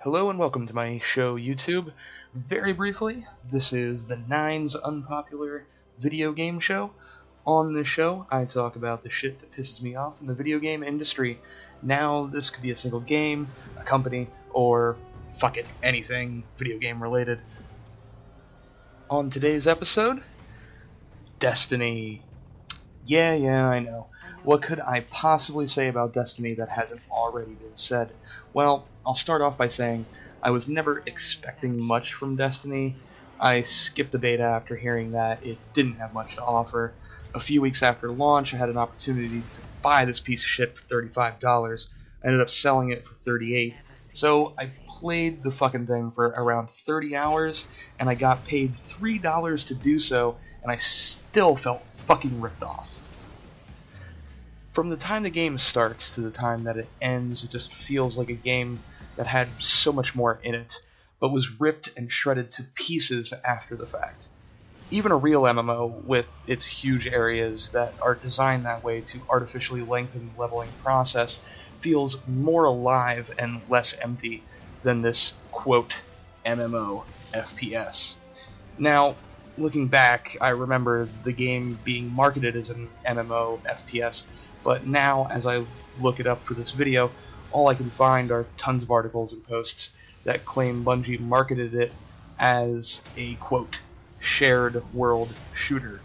Hello and welcome to my show, YouTube. Very briefly, this is the N9ne's Unpopular video game show. On this show, I talk about the shit that pisses me off in the video game industry. Now, this could be a single game, a company, or fuck it, anything video game related. On today's episode, Destiny. Yeah, I know. What could I possibly say about Destiny that hasn't already been said? Well, I'll start off by saying I was never expecting much from Destiny. I skipped the beta after hearing that it didn't have much to offer. A few weeks after launch, I had an opportunity to buy this piece of shit for $35. I ended up selling it for $38. So I played the fucking thing for around 30 hours, and I got paid $3 to do so, and I still felt fucking ripped off. From the time the game starts to the time that it ends, it just feels like a game that had so much more in it, but was ripped and shredded to pieces after the fact. Even a real MMO, with its huge areas that are designed that way to artificially lengthen the leveling process, feels more alive and less empty than this, quote, MMO FPS. Now, looking back, I remember the game being marketed as an MMO FPS, but now, as I look it up for this video, all I can find are tons of articles and posts that claim Bungie marketed it as a, quote, shared world shooter.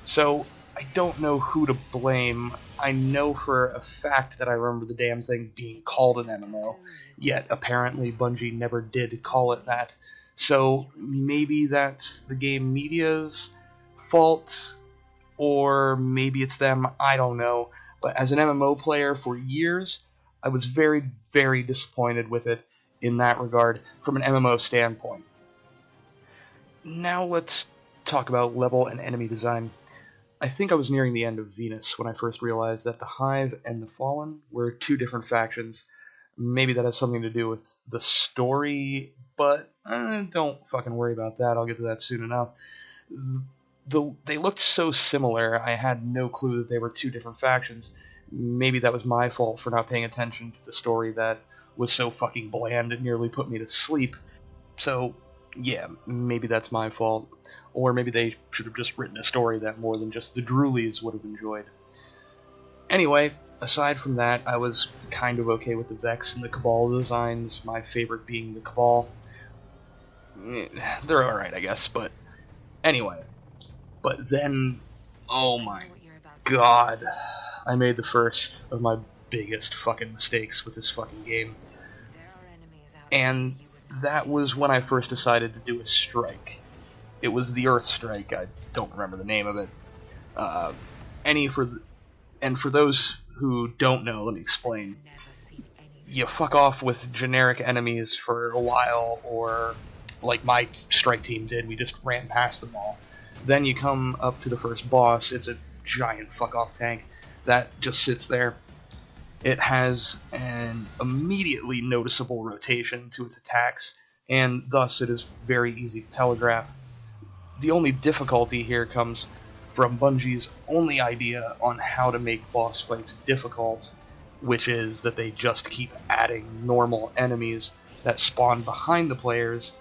So, I don't know who to blame. I know for a fact that I remember the damn thing being called an MMO, yet apparently Bungie never did call it that. So, maybe that's the game media's fault, or maybe it's them, I don't know. But as an MMO player for years, I was very, very disappointed with it in that regard from an MMO standpoint. Now let's talk about level and enemy design. I think I was nearing the end of Venus when I first realized that the Hive and the Fallen were two different factions. Maybe that has something to do with the story, but don't fucking worry about that, I'll get to that soon enough. They looked so similar, I had no clue that they were two different factions. Maybe that was my fault for not paying attention to the story that was so fucking bland it nearly put me to sleep. So, yeah, maybe that's my fault. Or maybe they should have just written a story that more than just the Droolies would have enjoyed. Anyway, aside from that, I was kind of okay with the Vex and the Cabal designs, my favorite being the Cabal. They're alright, I guess, but anyway. But then, oh my god, I made the first of my biggest fucking mistakes with this fucking game. And that was when I first decided to do a strike. It was the Earth Strike, I don't remember the name of it. And for those who don't know, let me explain. You fuck off with generic enemies for a while, or like my strike team did, we just ran past them all. Then you come up to the first boss. It's a giant fuck-off tank that just sits there. It has an immediately noticeable rotation to its attacks, and thus it is very easy to telegraph. The only difficulty here comes from Bungie's only idea on how to make boss fights difficult, which is that they just keep adding normal enemies that spawn behind the players.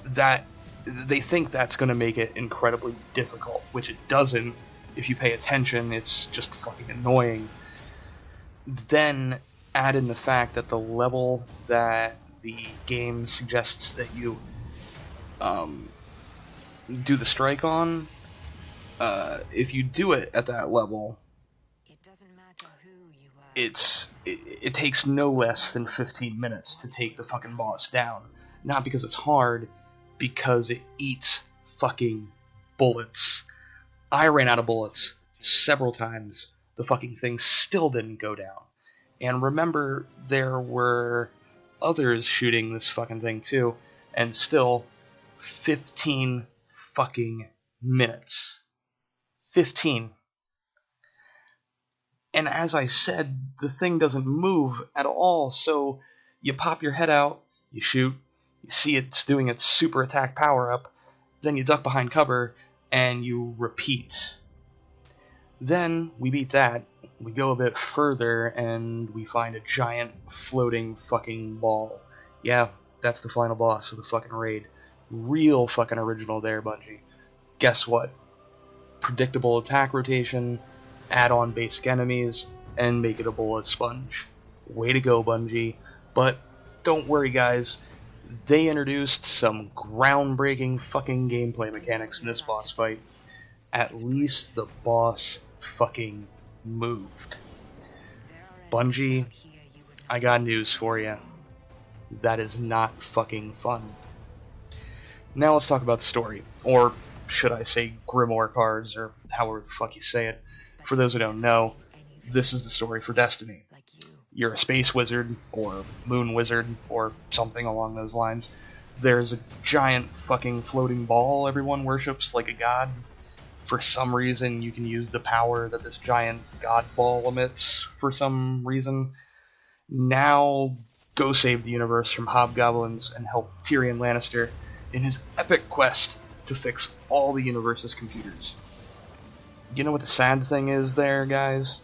That they think that's going to make it incredibly difficult, which it doesn't. If you pay attention, it's just fucking annoying. Then add in the fact that the level that the game suggests that you do the strike on, if you do it at that level, it takes no less than 15 minutes to take the fucking boss down. Not because it's hard, because it eats fucking bullets. I ran out of bullets several times. The fucking thing still didn't go down. And remember, there were others shooting this fucking thing too, and still 15 fucking minutes. 15. And as I said, the thing doesn't move at all, so you pop your head out, you shoot, you see it's doing its super attack power-up, then you duck behind cover, and you repeat. Then we beat that, we go a bit further, and we find a giant floating fucking ball. Yeah, that's the final boss of the fucking raid. Real fucking original there, Bungie. Guess what? Predictable attack rotation, add on basic enemies, and make it a bullet sponge. Way to go, Bungie. But don't worry, guys. They introduced some groundbreaking fucking gameplay mechanics in this boss fight. At least the boss fucking moved. Bungie, I got news for you. That is not fucking fun. Now let's talk about the story, or should I say Grimoire cards, or however the fuck you say it. For those who don't know, this is the story for Destiny. You're a space wizard, or moon wizard, or something along those lines. There's a giant fucking floating ball everyone worships like a god. For some reason, you can use the power that this giant god ball emits for some reason. Now, go save the universe from hobgoblins and help Tyrion Lannister in his epic quest to fix all the universe's computers. You know what the sad thing is there, guys?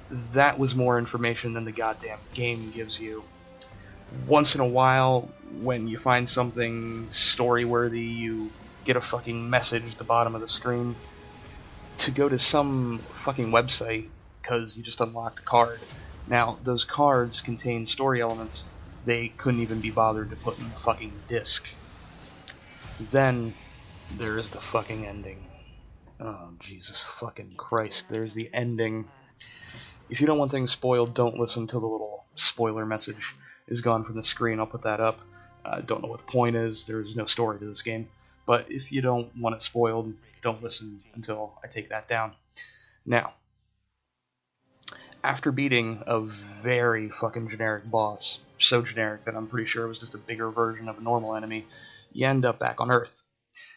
That was more information than the goddamn game gives you. Once in a while, when you find something story-worthy, you get a fucking message at the bottom of the screen to go to some fucking website because you just unlocked a card. Now, those cards contain story elements they couldn't even be bothered to put in the fucking disc. Then, there is the fucking ending. Oh, Jesus fucking Christ, there's the ending. If you don't want things spoiled, don't listen till the little spoiler message is gone from the screen. I'll put that up. Don't know what the point is. There's no story to this game. But if you don't want it spoiled, don't listen until I take that down. Now, after beating a very fucking generic boss, so generic that I'm pretty sure it was just a bigger version of a normal enemy, you end up back on Earth.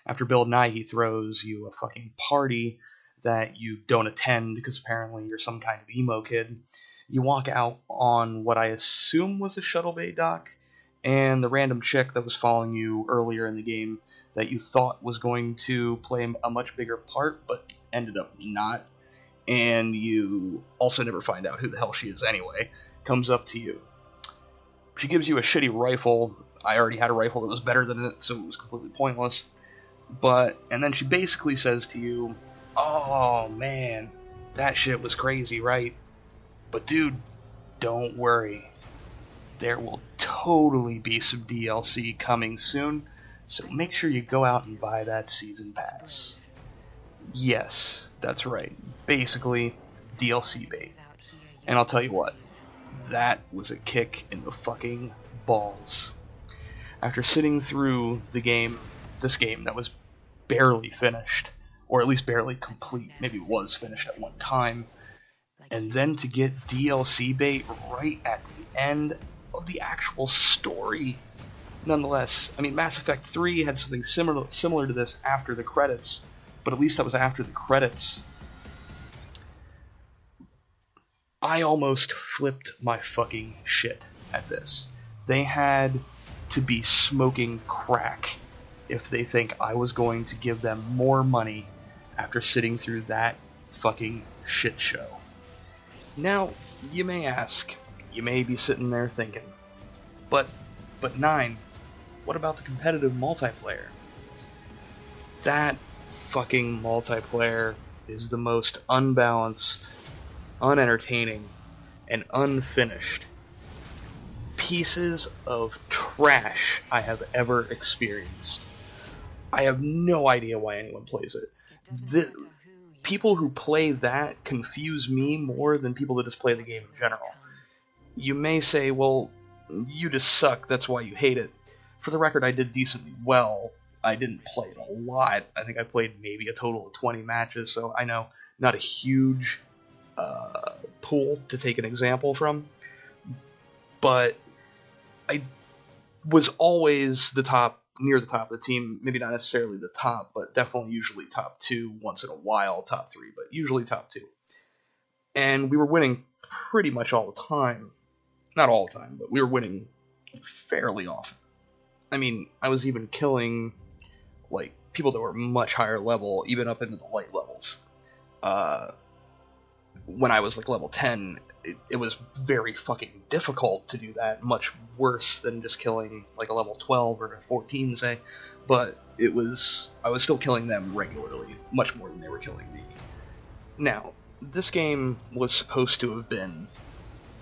After Bill Nighy throws you a fucking party that you don't attend because apparently you're some kind of emo kid, you walk out on what I assume was a shuttle bay dock, and the random chick that was following you earlier in the game that you thought was going to play a much bigger part, but ended up not, and you also never find out who the hell she is anyway, comes up to you. She gives you a shitty rifle. I already had a rifle that was better than it, so it was completely pointless. And then she basically says to you, "Oh man, that shit was crazy, right? But dude, don't worry. There will totally be some DLC coming soon, so make sure you go out and buy that season pass." Yes, that's right. Basically, DLC bait. And I'll tell you what, that was a kick in the fucking balls. After sitting through this game that was barely finished, or at least barely complete, maybe it was finished at one time, and then to get DLC bait right at the end of the actual story. Nonetheless, I mean, Mass Effect 3 had something similar to this after the credits, but at least that was after the credits. I almost flipped my fucking shit at this. They had to be smoking crack if they think I was going to give them more money after sitting through that fucking shit show. Now, you may ask, you may be sitting there thinking, but Nine, what about the competitive multiplayer? That fucking multiplayer is the most unbalanced, unentertaining, and unfinished pieces of trash I have ever experienced. I have no idea why anyone plays it. The people who play that confuse me more than people that just play the game in general. You may say, well, you just suck, that's why you hate it. For the record, I did decently well. I didn't play it a lot. I think I played maybe a total of 20 matches, so I know not a huge pool to take an example from. But I was always near the top of the team. Maybe not necessarily the top, but definitely usually top 2, once in a while top 3, but usually top 2. And we were winning pretty much all the time. Not all the time, but we were winning fairly often. I mean, I was even killing like people that were much higher level, even up into the light levels. when I was like level 10, it was very fucking difficult to do that, much worse than just killing like a level 12 or a 14, say, but I was still killing them regularly, much more than they were killing me. Now, this game was supposed to have been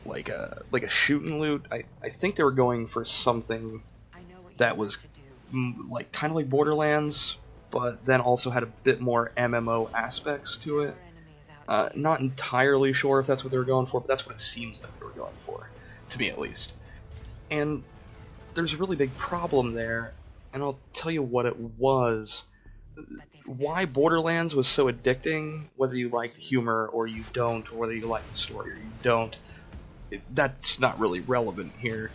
like a shoot and loot. I think they were going for something that was like kind of like Borderlands, but then also had a bit more MMO aspects to it. Not entirely sure if that's what they were going for, but that's what it seems like they were going for, to me at least. And there's a really big problem there, and I'll tell you what it was. Why Borderlands was so addicting, whether you like the humor or you don't, or whether you like the story or you don't, that's not really relevant here.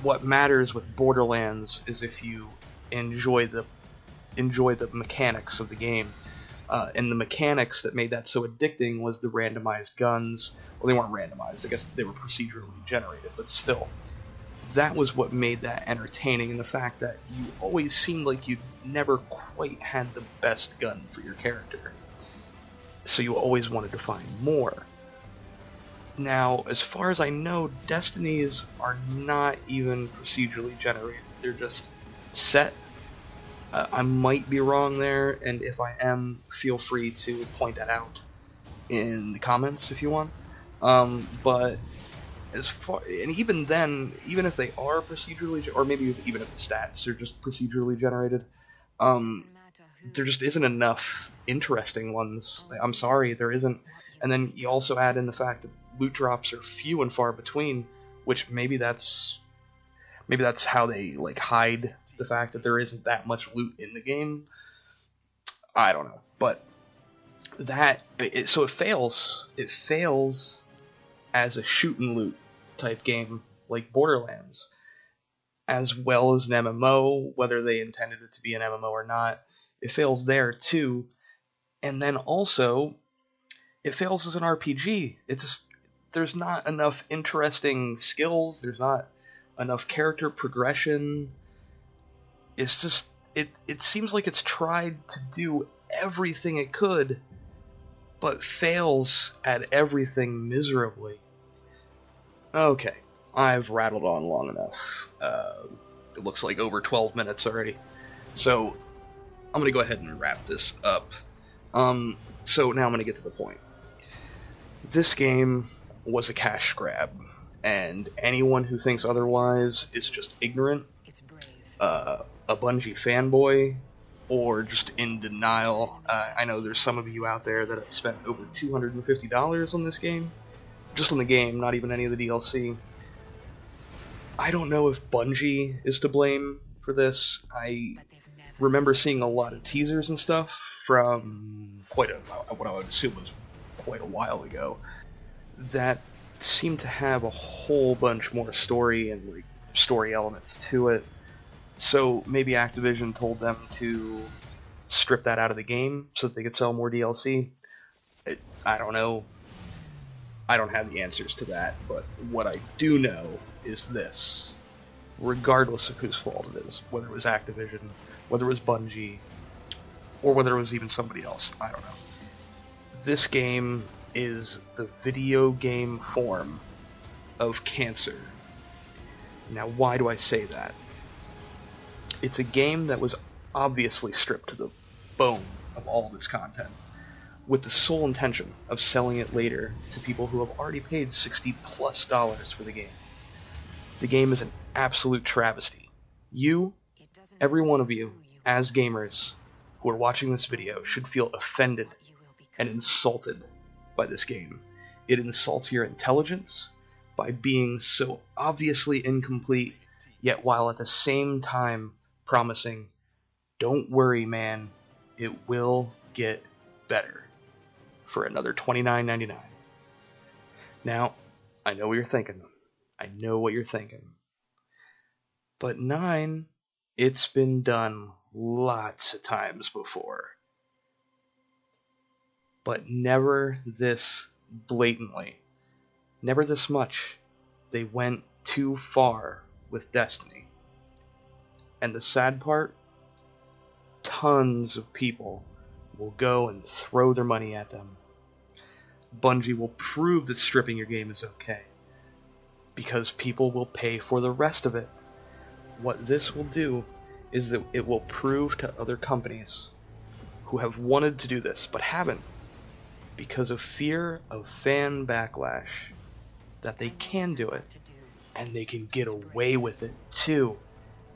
What matters with Borderlands is if you enjoy the mechanics of the game. And the mechanics that made that so addicting was the randomized guns. Well, they weren't randomized, I guess they were procedurally generated, but still. That was what made that entertaining, and the fact that you always seemed like you never quite had the best gun for your character. So you always wanted to find more. Now, as far as I know, Destinies are not even procedurally generated. They're just set. I might be wrong there, and if I am, feel free to point that out in the comments if you want. But as far, and even then, even if they are procedurally, or maybe even if the stats are just procedurally generated, there just isn't enough interesting ones. I'm sorry, there isn't. And then you also add in the fact that loot drops are few and far between, which maybe that's how they like hide the fact that there isn't that much loot in the game. I don't know, but so it fails. It fails as a shoot and loot type game like Borderlands, as well as an MMO, whether they intended it to be an MMO or not. It fails there too, and then also it fails as an RPG. There's not enough interesting skills. There's not enough character progression. It's just, it seems like it's tried to do everything it could, but fails at everything miserably. Okay, I've rattled on long enough. It looks like over 12 minutes already. So, I'm going to go ahead and wrap this up. So now I'm going to get to the point. This game was a cash grab, and anyone who thinks otherwise is just ignorant. A Bungie fanboy, or just in denial. I know there's some of you out there that have spent over $250 on this game. Just on the game, not even any of the DLC. I don't know if Bungie is to blame for this. I remember seeing a lot of teasers and stuff from what I would assume was quite a while ago, that seemed to have a whole bunch more story and like story elements to it. So maybe Activision told them to strip that out of the game so that they could sell more DLC. I don't know. I don't have the answers to that, but what I do know is this. Regardless of whose fault it is, whether it was Activision, whether it was Bungie, or whether it was even somebody else, I don't know. This game is the video game form of cancer. Now, why do I say that? It's a game that was obviously stripped to the bone of all of its content, with the sole intention of selling it later to people who have already paid $60+ for the game. The game is an absolute travesty. You, every one of you, as gamers who are watching this video, should feel offended and insulted by this game. It insults your intelligence by being so obviously incomplete, yet while at the same time promising, don't worry man, it will get better, for another $29.99. Now, I know what you're thinking. I know what you're thinking. But 9, it's been done lots of times before. But never this blatantly. Never this much. They went too far with Destiny. And the sad part, tons of people will go and throw their money at them. Bungie will prove that stripping your game is okay, because people will pay for the rest of it. What this will do is that it will prove to other companies who have wanted to do this but haven't, because of fear of fan backlash, that they can do it, and they can get away with it too.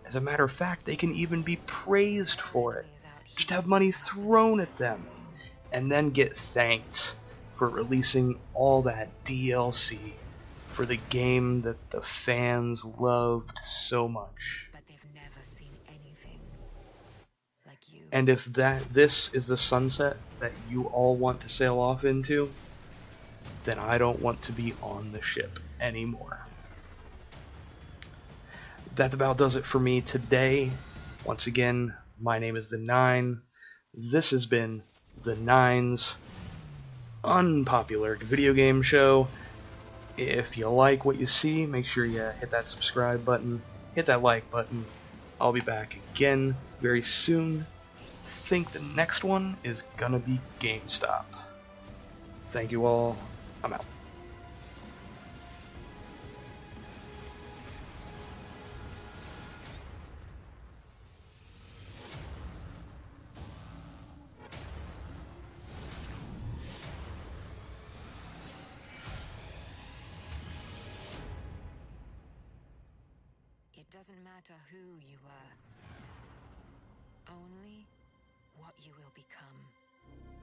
As a matter of fact, they can even be praised for it. Just have money thrown at them, and then get thanked for releasing all that DLC for the game that the fans loved so much. But they've never seen anything like you. And if this is the sunset that you all want to sail off into, then I don't want to be on the ship anymore. That about does it for me today. Once again, my name is the Nine. This has been the N9ne's Unpopular Video Game Show. If you like what you see, make sure you hit that subscribe button, hit that like button. I'll be back again very soon. Think the next one is gonna be GameStop. Thank you all. I'm out. It doesn't matter who you were, only what you will become.